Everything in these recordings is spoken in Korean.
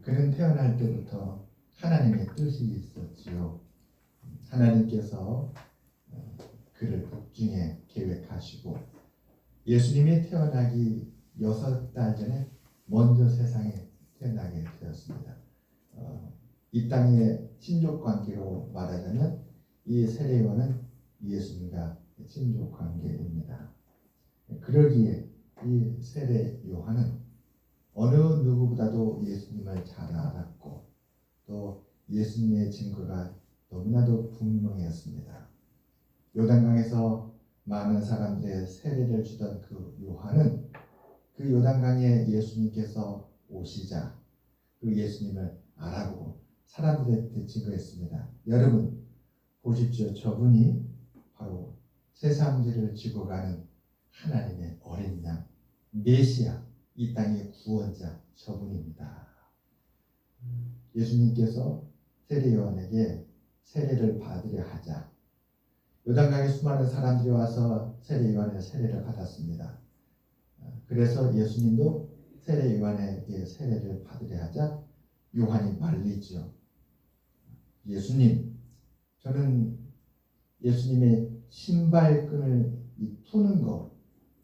그는 태어날 때부터 하나님의 뜻이 있었지요. 하나님께서 그를 복중에 계획하시고 예수님이 태어나기 6달 전에 먼저 세상에 태어나게 되었습니다. 이 땅의 친족관계로 말하자면 이 세례요한은 예수님과 친족관계입니다. 그러기에 이 세례요한은 어느 누구보다도 예수님을 잘 알았고 또 예수님의 증거가 너무나도 분명했습니다. 요단강에서 많은 사람들의 세례를 주던 그 요한은 그 요단강에 예수님께서 오시자 그 예수님을 알아보고 사람들한테 증거했습니다. 여러분 보십시오. 저분이 바로 세상 죄를 지고 가는 하나님의 어린 양 메시아, 이 땅의 구원자 저분입니다. 예수님께서 세례 요한에게 세례를 받으려 하자 요단강에 수많은 사람들이 와서 세례 요한의 세례를 받았습니다. 그래서 예수님도 세례 요한에게 세례를 받으려 하자 요한이 말리죠. 예수님, 저는 예수님의 신발끈을 푸는 것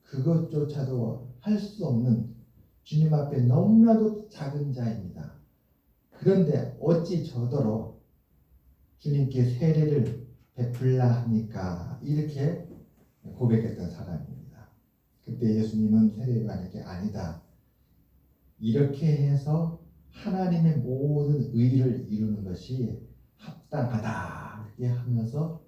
그것조차도 할 수 없는 주님 앞에 너무나도 작은 자입니다. 그런데 어찌 저더러 주님께 세례를 베풀라 합니까? 이렇게 고백했던 사람입니다. 그때 예수님은 세례 요한에게 아니다. 이렇게 해서 하나님의 모든 의를 이루는 것이 합당하다. 이렇게 하면서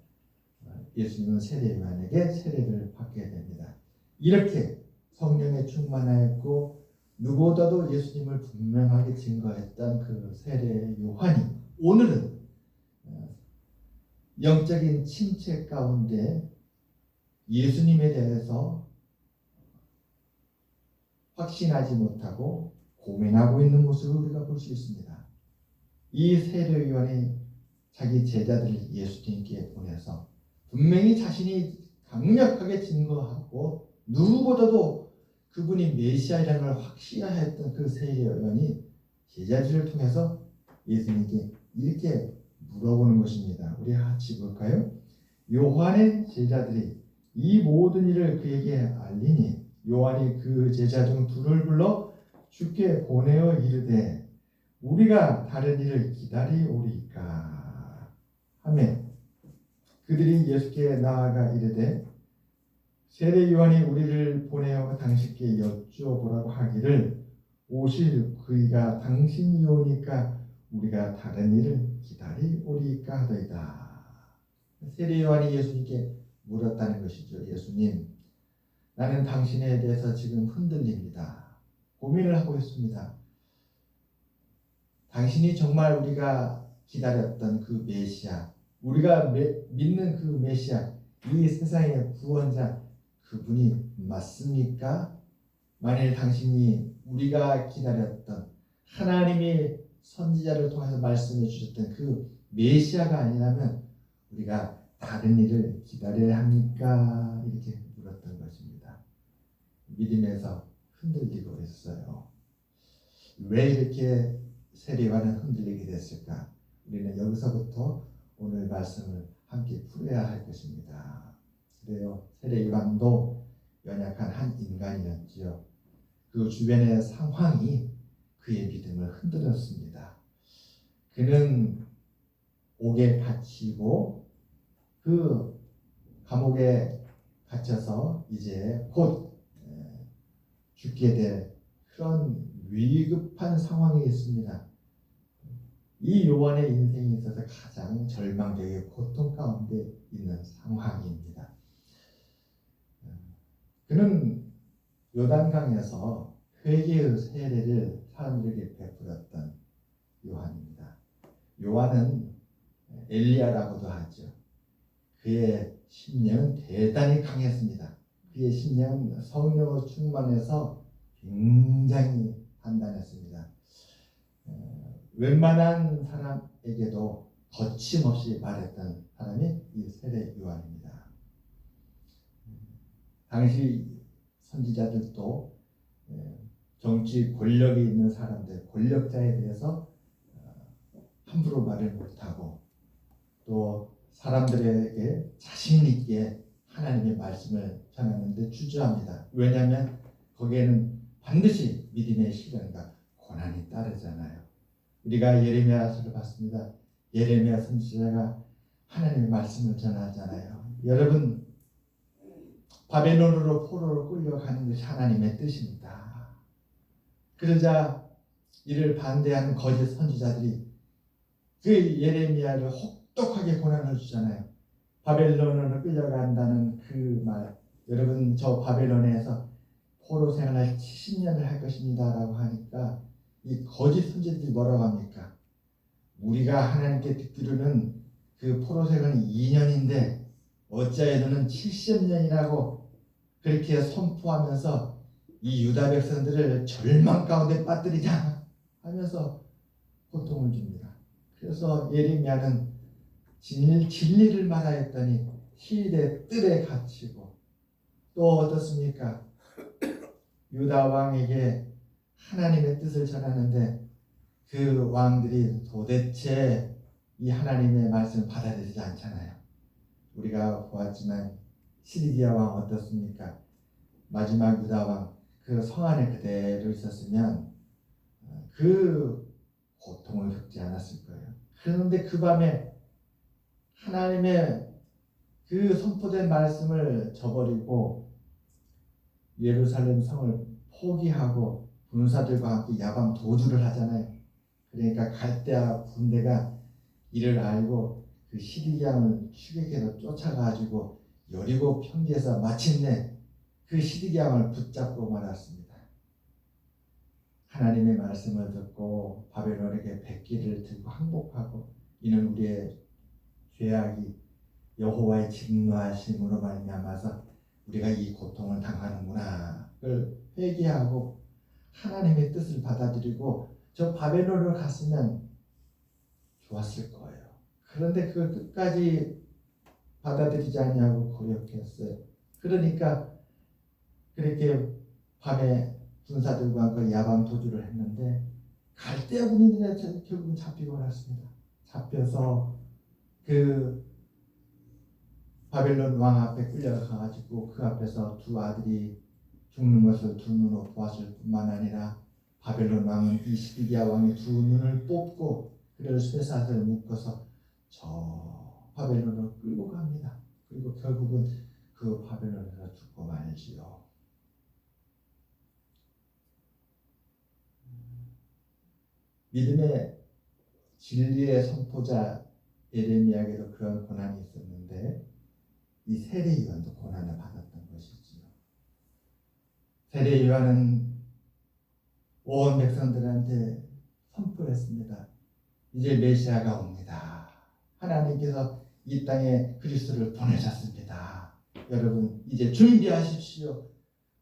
예수님은 세례 요한에게 세례를 받게 됩니다. 이렇게 성령에 충만하였고 누구보다도 예수님을 분명하게 증거했던 그 세례 요한이 오늘은 영적인 침체 가운데 예수님에 대해서 확신하지 못하고 고민하고 있는 모습을 우리가 볼 수 있습니다. 이 세례 요한이 자기 제자들을 예수님께 보내서 분명히 자신이 강력하게 증거하고 누구보다도 그분이 메시아이라는 걸 확신하였던 그 세례 요한이 제자들을 통해서 예수님께 이렇게 물어보는 것입니다. 우리 같이 볼까요? 요한의 제자들이 이 모든 일을 그에게 알리니 요한이 그 제자 중 둘을 불러 주께 보내어 이르되 우리가 다른 일을 기다리오리까 하며 그들이 예수께 나아가 이르되 세례 요한이 우리를 보내어 당신께 여쭈어보라고 하기를 오실 그이가 당신이 오니까 우리가 다른 일을 기다리오리까 하더이다. 세례 요한이 예수님께 물었다는 것이죠. 예수님, 나는 당신에 대해서 지금 흔들립니다. 고민을 하고 있습니다. 당신이 정말 우리가 기다렸던 그 메시아, 우리가 믿는 그 메시아, 이 세상의 구원자 그분이 맞습니까? 만일 당신이 우리가 기다렸던 하나님이 선지자를 통해서 말씀해 주셨던 그 메시아가 아니라면 우리가 다른 일을 기다려야 합니까? 이렇게 물었던 것입니다. 믿음에서 흔들리고 있어요. 왜 이렇게 세례 요한은 흔들리게 됐을까? 우리는 여기서부터 오늘 말씀을 함께 풀어야 할 것입니다. 그래요. 세례 요한도 연약한 한 인간이었지요. 그 주변의 상황이 그의 믿음을 흔들었습니다. 그는 옥에 갇히고 그 감옥에 갇혀서 이제 곧 죽게 될 그런 위급한 상황이 있습니다. 이 요한의 인생에 있어서 가장 절망적인 고통 가운데 있는 상황입니다. 그는 요단강에서 회개의 세례를 사람들에게 베풀었던 요한입니다. 요한은 엘리야라고도 하죠. 그의 심령은 대단히 강했습니다. 그의 심령은 성령으로 충만해서 굉장히 단단했습니다. 웬만한 사람에게도 거침없이 말했던 사람이 이 세례 요한입니다. 당시 선지자들도 정치 권력이 있는 사람들, 권력자에 대해서 함부로 말을 못하고 또 사람들에게 자신 있게 하나님의 말씀을 전하는데 주저합니다. 왜냐하면 거기에는 반드시 믿음의 시련과 고난이 따르잖아요. 우리가 예레미야서를 봤습니다. 예레미야 선지자가 하나님의 말씀을 전하잖아요. 여러분, 바벨론으로 포로로 끌려가는 것이 하나님의 뜻입니다. 그러자 이를 반대하는 거짓 선지자들이 그 예레미야를 혹독하게 고난을 주잖아요. 바벨론으로 끌려간다는 그 말, 여러분 저 바벨론에서 포로 생활을 70년을 할 것입니다 라고 하니까 이 거짓 선지자들이 뭐라고 합니까? 우리가 하나님께 듣기로는 그 포로 생활은 2년인데 어찌하여 너는 70년이라고 그렇게 선포하면서 이 유다 백성들을 절망 가운데 빠뜨리자 하면서 고통을 줍니다. 그래서 예레미야는 진리를 말하였더니 시대 뜰에 갇히고 또 어떻습니까? 유다 왕에게 하나님의 뜻을 전하는데 그 왕들이 도대체 이 하나님의 말씀을 받아들이지 않잖아요. 우리가 보았지만 시드기야 왕 어떻습니까? 마지막 유다 왕 그 성 안에 그대로 있었으면 그 고통을 겪지 않았을 거예요. 그런데 그 밤에 하나님의 그 선포된 말씀을 저버리고 예루살렘 성을 포기하고 군사들과 함께 야밤 도주를 하잖아요. 그러니까 갈대아 군대가 이를 알고 그 시드기야를 추격해서 쫓아가지고 여리고 평지에서 마침내 그 시드기야를 붙잡고 말았습니다. 하나님의 말씀을 듣고 바벨론에게 백기를 들고 항복하고 이는 우리의 죄악이 여호와의 진노하심으로 말미암아서 우리가 이 고통을 당하는구나 를 회개하고 하나님의 뜻을 받아들이고 저 바벨론으로 갔으면 좋았을 거예요. 그런데 그걸 끝까지 받아들이지 않냐고 고역했어요. 그러니까 그렇게 밤에 군사들과 함께 야밤 도주를 했는데 갈대아 군인들이 결국은 잡히고 났습니다. 잡혀서 그 바벨론 왕 앞에 끌려가가지고 그 앞에서 두 아들이 죽는 것을 두 눈으로 보았을 뿐만 아니라 바벨론 왕은 이 시드기야 왕의 두 눈을 뽑고 그를 쇠사슬에 묶어서 저 바벨론으로 끌고 갑니다. 그리고 결국은 그 바벨론에서 죽고 말지요. 믿음의 진리의 선포자 예레미야에게도 그런 고난이 있었는데 이 세례 요한도 고난을 받았던 것이지요. 세례 요한은 온 백성들한테 선포했습니다. 이제 메시아가 옵니다. 하나님께서 이 땅에 그리스도를 보내셨습니다. 여러분 이제 준비하십시오.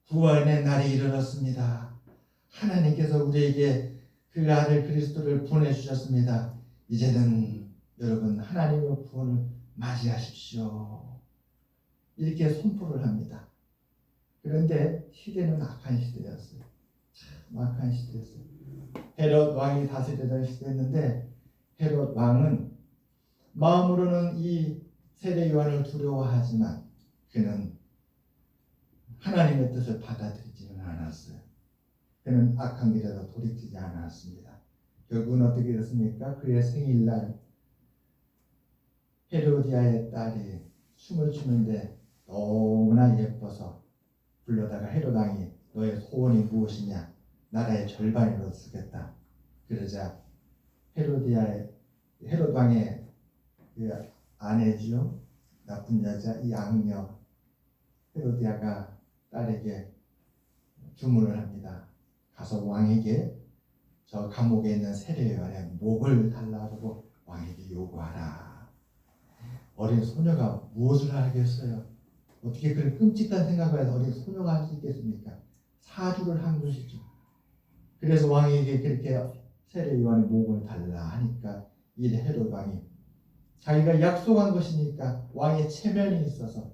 구원의 날이 이르렀습니다. 하나님께서 우리에게 그 아들 그리스도를 보내주셨습니다. 이제는 여러분 하나님의 구원을 맞이하십시오. 이렇게 선포를 합니다. 그런데 시대는 악한 시대였어요. 참 악한 시대였어요. 헤롯 왕이 다스리던 시대였는데 헤롯 왕은 마음으로는 이 세례 요한을 두려워하지만 그는 하나님의 뜻을 받아들이지는 않았어요. 그는 악한 길에서 돌이키지 않았습니다. 결국은 어떻게 됐습니까? 그의 생일날 헤로디아의 딸이 춤을 추는데 너무나 예뻐서 불러다가 헤롯 왕이 너의 소원이 무엇이냐? 나라의 절반으로 쓰겠다. 그러자 헤롯 왕의 그 아내죠. 나쁜 여자 이 악녀 헤로디아가 딸에게 주문을 합니다. 가서 왕에게 저 감옥에 있는 세례 요한의 목을 달라고 왕에게 요구하라. 어린 소녀가 무엇을 하겠어요? 어떻게 그런 끔찍한 생각을 해서 어린 소녀가 할 수 있겠습니까? 사주를 한 것이죠. 그래서 왕에게 그렇게 세례 요한의 목을 달라 하니까 이 헤롯 왕이 자기가 약속한 것이니까 왕의 체면이 있어서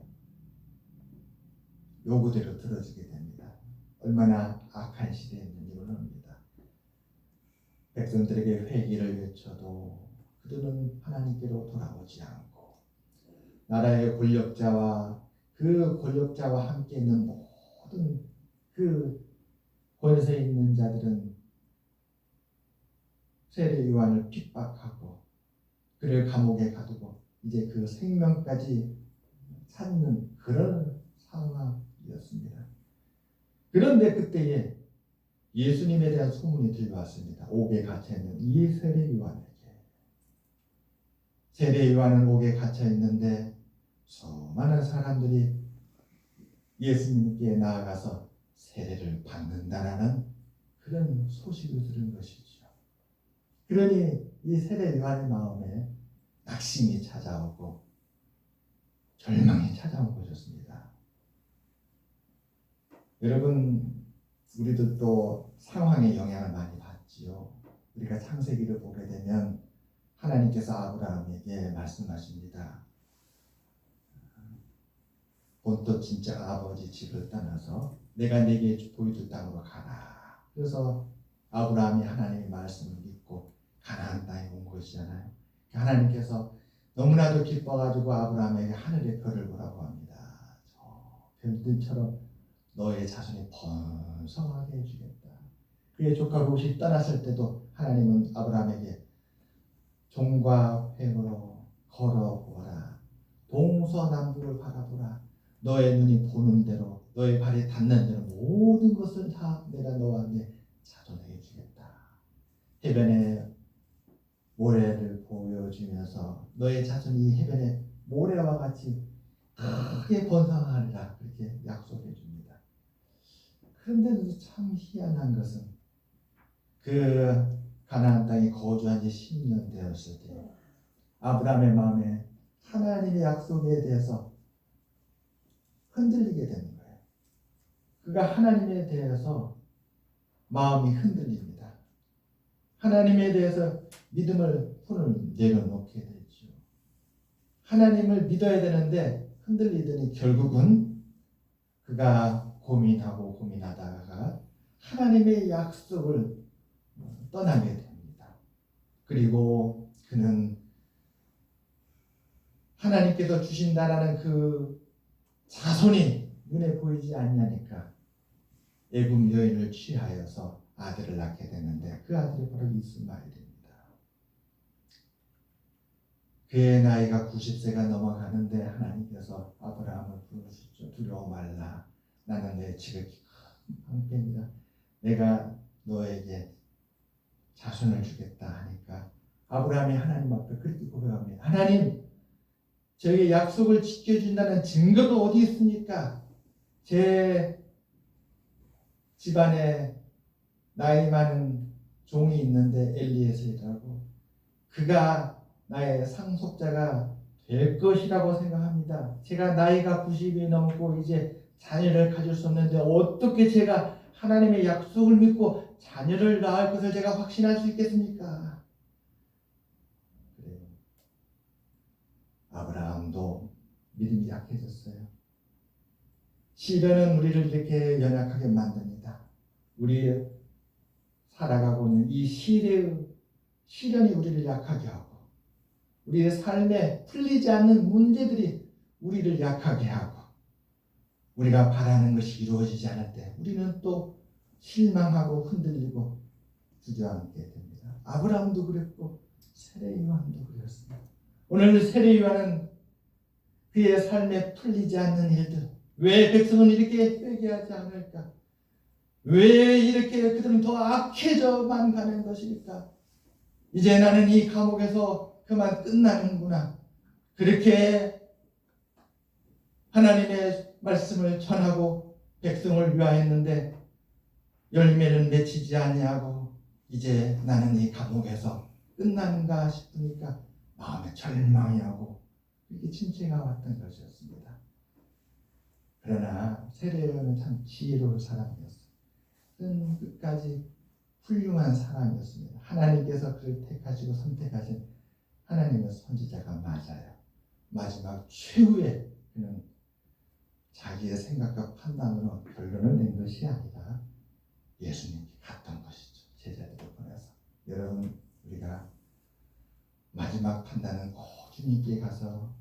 요구대로 들어주게 됩니다. 얼마나 악한 시대였는지 모릅니다. 백성들에게 회개를 외쳐도 그들은 하나님께로 돌아오지 않고 나라의 권력자와 그 권력자와 함께 있는 모든 그 권세에 있는 자들은 세례 요한을 핍박하고 그를 감옥에 가두고 이제 그 생명까지 찾는 그런 상황이었습니다. 그런데 그때에 예수님에 대한 소문이 들려왔습니다. 옥에 갇혀있는 이 세례 요한에게. 세례 요한은 옥에 갇혀있는데 수많은 사람들이 예수님께 나아가서 세례를 받는다라는 그런 소식을 들은 것이죠. 그러니 이 세례 요한의 마음에 낙심이 찾아오고 절망이 찾아온 것이었습니다. 여러분, 우리들도 상황의 영향을 많이 받지요. 우리가 창세기를 보게 되면 하나님께서 아브라함에게 말씀하십니다. 본토 진짜 아버지 집을 떠나서 내가 네게 보여줄 땅으로 가라. 그래서 아브라함이 하나님의 말씀을 믿고 가나안 땅에 온 것이잖아요. 하나님께서 너무나도 기뻐가지고 아브라함에게 하늘의 별을 보라고 합니다. 저 별들처럼 너의 자손이 번성하게 해주겠다. 그의 조카 롯이 떠났을 때도 하나님은 아브라함에게 종과 횡으로 걸어보라. 동서남북을 바라보라. 너의 눈이 보는 대로 너의 발이 닿는 대로 모든 것을 다 내가 너와 내 자손에게 주겠다. 해변의 모래를 보여주면서 너의 자손이 해변의 모래와 같이 크게 번성하리라 그렇게 약속해 줍니다. 그런데 참 희한한 것은 그 가나안 땅에 거주한 지 10년 되었을 때 아브라함의 마음에 하나님의 약속에 대해서 흔들리게 되는 거예요. 그가 하나님에 대해서 마음이 흔들립니다. 하나님에 대해서 믿음을 손을 내려놓게 되죠. 하나님을 믿어야 되는데 흔들리더니 결국은 그가 고민하고 고민하다가 하나님의 약속을 떠나게 됩니다. 그리고 그는 하나님께서 주신다라는 그 자손이 눈에 보이지 않냐니까 애굽 여인을 취하여서 아들을 낳게 되는데 그 아들이 바로 이스마엘입니다. 그의 나이가 90세가 넘어가는데 하나님께서 아브라함을 부르시죠. 두려워 말라. 나는 내 지극히 큰 방패입니다. 내가 너에게 자손을 주겠다 하니까 아브라함이 하나님 앞에 그렇게 고백합니다. 하나님, 저에게 약속을 지켜준다는 증거가 어디 있습니까? 제 집안에 나이 많은 종이 있는데 엘리에셀이라고 그가 나의 상속자가 될 것이라고 생각합니다. 제가 나이가 90이 넘고 이제 자녀를 가질 수 없는데 어떻게 제가 하나님의 약속을 믿고 자녀를 낳을 것을 제가 확신할 수 있겠습니까? 그래요. 아브라함도 믿음이 약해졌어요. 시련은 우리를 이렇게 연약하게 만듭니다. 우리 살아가고 있는 이 시련이 우리를 약하게 하고 우리의 삶에 풀리지 않는 문제들이 우리를 약하게 하고 우리가 바라는 것이 이루어지지 않을 때 우리는 또 실망하고 흔들리고 주저앉게 됩니다. 아브라함도 그랬고 세례 요한도 그랬습니다. 오늘 세례 요한은 그의 삶에 풀리지 않는 일들, 왜 백성은 이렇게 회개하지 않을까? 왜 이렇게 그들은 더 악해져만 가는 것일까? 이제 나는 이 감옥에서 그만 끝나는구나. 그렇게 하나님의 말씀을 전하고 백성을 위하였는데 열매는 맺히지 아니하고 이제 나는 이 감옥에서 끝난가 싶으니까 마음에 절망이 하고 이렇게 침체가 왔던 것이었습니다. 그러나 세례요한은 참 지혜로운 사람이었어요. 그는 끝까지 훌륭한 사람이었습니다. 하나님께서 그를 택하시고 선택하신 하나님의 선지자가 맞아요. 마지막 최후의 그는 자기의 생각과 판단으로 결론을 낸 것이 아니라 예수님께 갔던 것이죠. 제자들을 보내서. 여러분, 우리가 마지막 판단은 꼭 주님께 가서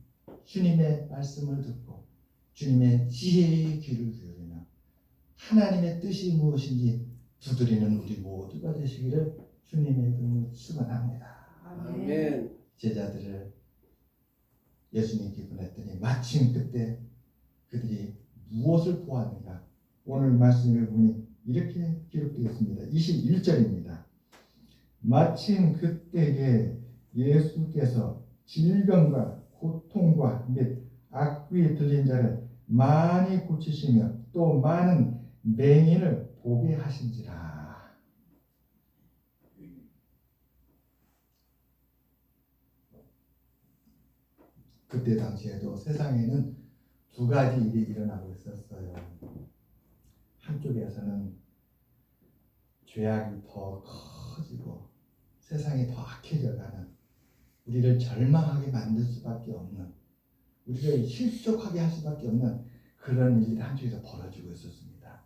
주님의 말씀을 듣고 주님의 지혜의 귀를 기울이며 하나님의 뜻이 무엇인지 두드리는 우리 모두가 되시기를 주님의 이름으로 축원합니다. 아멘. 제자들을 예수님께 보냈더니 마침 그때 그들이 무엇을 보았는가? 오늘 말씀을 보니 이렇게 기록되어 있습니다. 21절입니다. 마침 그때에 예수께서 질병과 고통과 및 악귀에 들린 자를 많이 고치시며 또 많은 맹인을 보게 하신지라. 그때 당시에도 세상에는 두 가지 일이 일어나고 있었어요. 한쪽에서는 죄악이 더 커지고 세상이 더 악해져가는, 우리를 절망하게 만들 수밖에 없는, 우리를 실족하게 할 수밖에 없는 그런 일이 한쪽에서 벌어지고 있었습니다.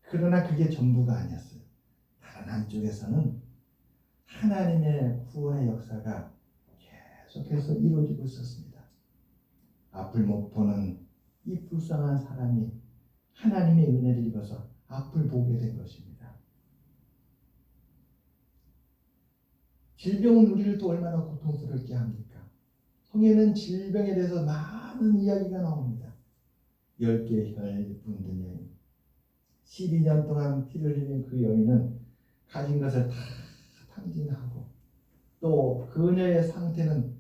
그러나 그게 전부가 아니었어요. 다른 한쪽에서는 하나님의 구원의 역사가 계속해서 이루어지고 있었습니다. 앞을 못 보는 이 불쌍한 사람이 하나님의 은혜를 입어서 앞을 보게 된 것입니다. 질병은 우리를 또 얼마나 고통스럽게 합니까? 성에는 질병에 대해서 많은 이야기가 나옵니다. 10개의 혈 붓는 여인, 12년 동안 피를 흘린 그 여인은 가진 것을 다 탕진하고 또 그녀의 상태는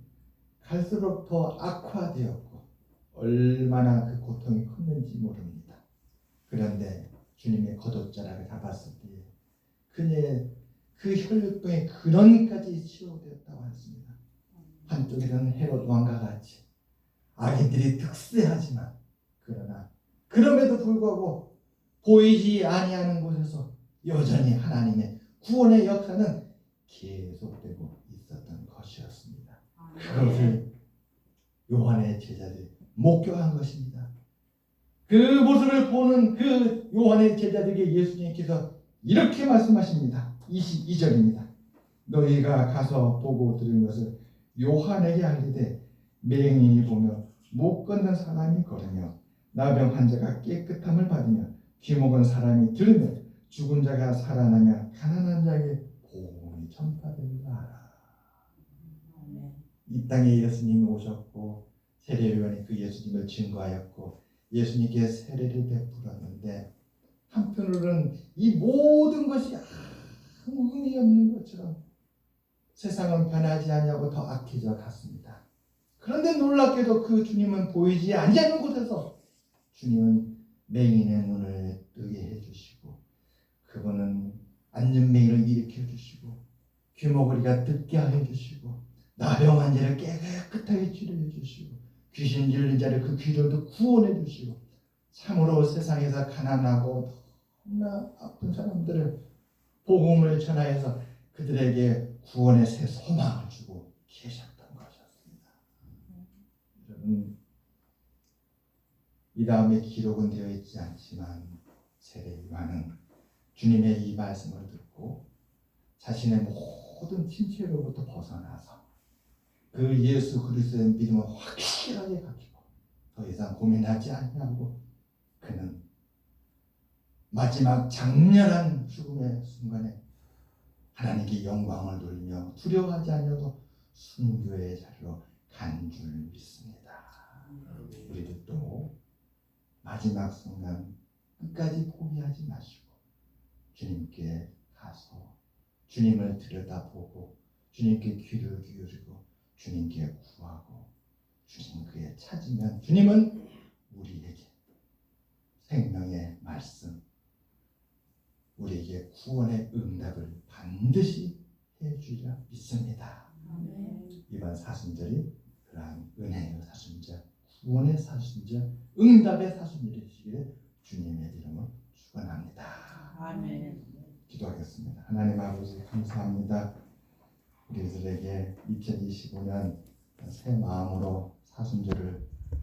갈수록 더 악화되었고 얼마나 그 고통이 컸는지 모릅니다. 그런데 주님의 겉옷자락을 잡았을 때 그녀의 그 혈육병의 근원까지 치유되었다고 했습니다. 한쪽에서는 헤롯 왕과 같이 악인들이 득세하지만 그러나 그럼에도 불구하고 보이지 아니하는 곳에서 여전히 하나님의 구원의 역사는 계속되고 있었던 것이었습니다. 그것을 요한의 제자들이 목격한 것입니다. 그 모습을 보는 그 요한의 제자들에게 예수님께서 이렇게 말씀하십니다. 22절입니다. 너희가 가서 보고 들은 것을 요한에게 알리되 맹인이 보며 못 걷는 사람이 걸으며 나병 환자가 깨끗함을 받으며 귀먹은 사람이 들으며 죽은 자가 살아나며 가난한 자에게 복음이 전파되는 하라. 이 땅에 예수님이 오셨고 세례요한이 그 예수님을 증거하였고 예수님께 세례를 베풀었는데 한편으로는 이 모든 것이 아무 의미 없는 것처럼 세상은 변하지 않냐고 더 악해져 갔습니다. 그런데 놀랍게도 그 주님은 보이지 아니하는 곳에서 주님은 맹인의 눈을 뜨게 해주시고 그분은 앉는 맹인을 일으켜 주시고 귀머거리가 듣게 해주시고 나병 환자를 깨끗하게 치료해 주시고 귀신 들린 자를 그 귀들도 구원해 주시고 참으로 세상에서 가난하고 너무나 아픈 사람들을 복음을 전하여서 그들에게 구원의 새 소망을 주고 계셨던 것이었습니다. 여러분, 이 다음에 기록은 되어 있지 않지만 세례 요한은 주님의 이 말씀을 듣고 자신의 모든 침체로부터 벗어나서 그 예수 그리스도의 믿음을 확실하게 가지고 더 이상 고민하지 않냐고 그는 마지막 장렬한 죽음의 순간에 하나님께 영광을 돌리며 두려워하지 않냐고 순교의 자리로 간 줄 믿습니다. 우리들도 마지막 순간 끝까지 포기하지 마시고 주님께 가서 주님을 들여다보고 주님께 귀를 기울이고 주님께 구하고 주님 그에 찾으면 주님은 우리에게 생명의 말씀, 우리에게 구원의 응답을 반드시 해주리라 믿습니다. 이번 사순절이 그러한 은혜의 사순절, 구원의 사순절, 응답의 사순절이 되시기를 주님의 이름으로 축원합니다. 아멘. 기도하겠습니다. 하나님 아버지 감사합니다. 우리들에게 2025년 새 마음으로 사순절을